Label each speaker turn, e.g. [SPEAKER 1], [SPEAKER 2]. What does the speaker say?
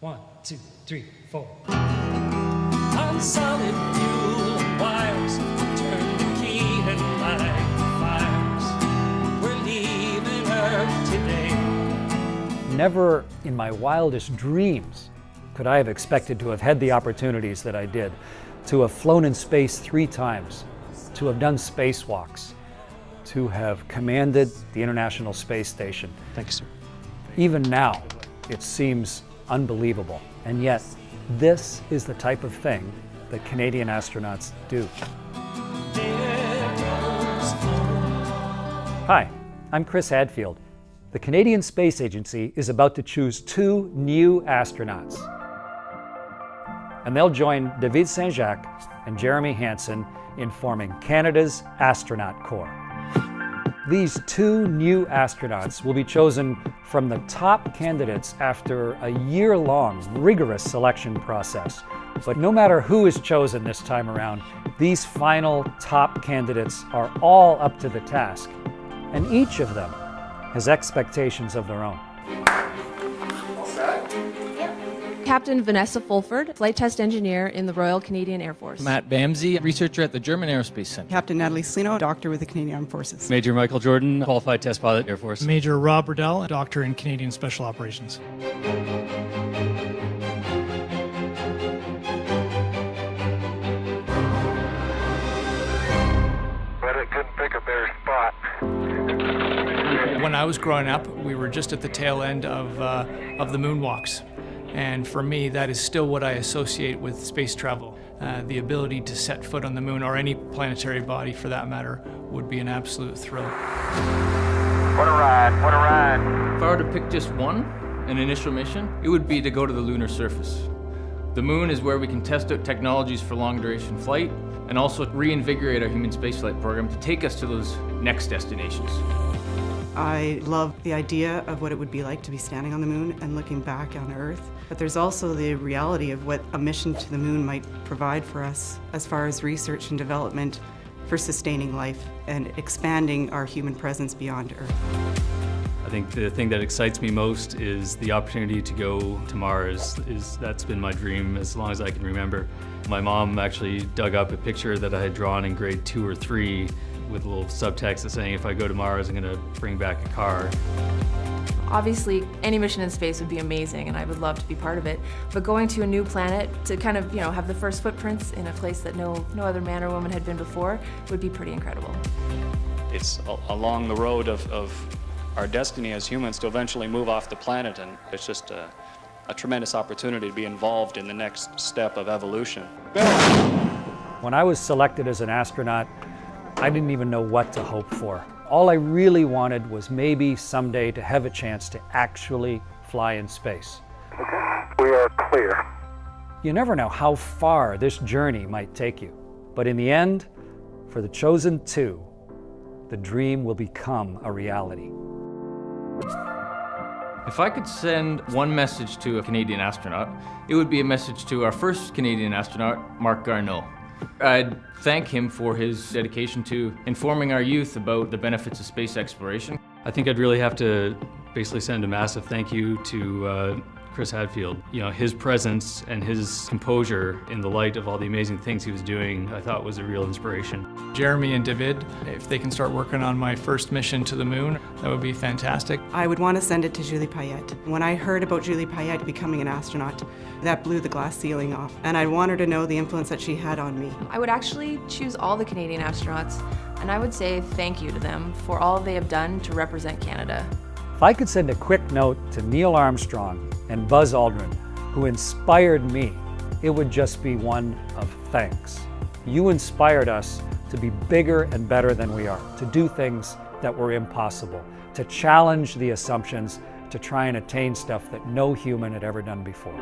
[SPEAKER 1] 1, 2, 3, 4. On solid fuel wires, turn the key and light the fires. We're leaving Earth today.
[SPEAKER 2] Never in my wildest dreams could I have expected to have had the opportunities that I did, to have flown in space 3 times, to have done spacewalks, to have commanded the International Space Station.
[SPEAKER 3] Thank you, sir.
[SPEAKER 2] Even now, it seems unbelievable. And yet, this is the type of thing that Canadian astronauts do. Hi, I'm Chris Hadfield. The Canadian Space Agency is about to choose 2 new astronauts. And they'll join David Saint-Jacques and Jeremy Hansen in forming Canada's Astronaut Corps. These 2 new astronauts will be chosen from the top candidates after a year-long, rigorous selection process. But no matter who is chosen this time around, these final top candidates are all up to the task, and each of them has expectations of their own.
[SPEAKER 4] Captain Vanessa Fulford, flight test engineer in the Royal Canadian Air Force.
[SPEAKER 5] Matt Bamsey, researcher at the German Aerospace Center.
[SPEAKER 6] Captain Natalie Slino, doctor with the Canadian Armed Forces.
[SPEAKER 7] Major Michael Jordan, qualified test pilot, Air Force.
[SPEAKER 8] Major Rob Riddell, doctor in Canadian Special Operations.
[SPEAKER 9] But it couldn't pick a better spot.
[SPEAKER 8] When I was growing up, we were just at the tail end of the moonwalks. And for me, that is still what I associate with space travel. The ability to set foot on the moon, or any planetary body for that matter, would be an absolute thrill.
[SPEAKER 9] What a ride, what a ride.
[SPEAKER 5] If I were to pick just one, an initial mission, it would be to go to the lunar surface. The moon is where we can test out technologies for long-duration flight and also reinvigorate our human spaceflight program to take us to those next destinations.
[SPEAKER 6] I love the idea of what it would be like to be standing on the moon and looking back on Earth. But there's also the reality of what a mission to the moon might provide for us as far as research and development for sustaining life and expanding our human presence beyond Earth.
[SPEAKER 7] I think the thing that excites me most is the opportunity to go to Mars. That's been my dream as long as I can remember. My mom actually dug up a picture that I had drawn in grade 2 or 3 with a little subtext saying, if I go to Mars, I'm going to bring back a car.
[SPEAKER 4] Obviously, any mission in space would be amazing, and I would love to be part of it. But going to a new planet to kind of, have the first footprints in a place that no other man or woman had been before would be pretty incredible.
[SPEAKER 3] It's along the road of our destiny as humans to eventually move off the planet, and it's just a tremendous opportunity to be involved in the next step of evolution.
[SPEAKER 2] When I was selected as an astronaut, I didn't even know what to hope for. All I really wanted was maybe someday to have a chance to actually fly in space.
[SPEAKER 9] We are clear.
[SPEAKER 2] You never know how far this journey might take you, but in the end, for the chosen 2, the dream will become a reality.
[SPEAKER 5] If I could send one message to a Canadian astronaut, it would be a message to our first Canadian astronaut, Marc Garneau. I'd thank him for his dedication to informing our youth about the benefits of space exploration.
[SPEAKER 7] I think I'd really have to basically send a massive thank you to Chris Hadfield. His presence and his composure in the light of all the amazing things he was doing, I thought was a real inspiration.
[SPEAKER 8] Jeremy and David, if they can start working on my first mission to the moon, that would be fantastic.
[SPEAKER 6] I would want to send it to Julie Payette. When I heard about Julie Payette becoming an astronaut, that blew the glass ceiling off. And I want her to know the influence that she had on me.
[SPEAKER 4] I would actually choose all the Canadian astronauts, and I would say thank you to them for all they have done to represent Canada.
[SPEAKER 2] If I could send a quick note to Neil Armstrong and Buzz Aldrin, who inspired me, it would just be one of thanks. You inspired us to be bigger and better than we are, to do things that were impossible, to challenge the assumptions, to try and attain stuff that no human had ever done before.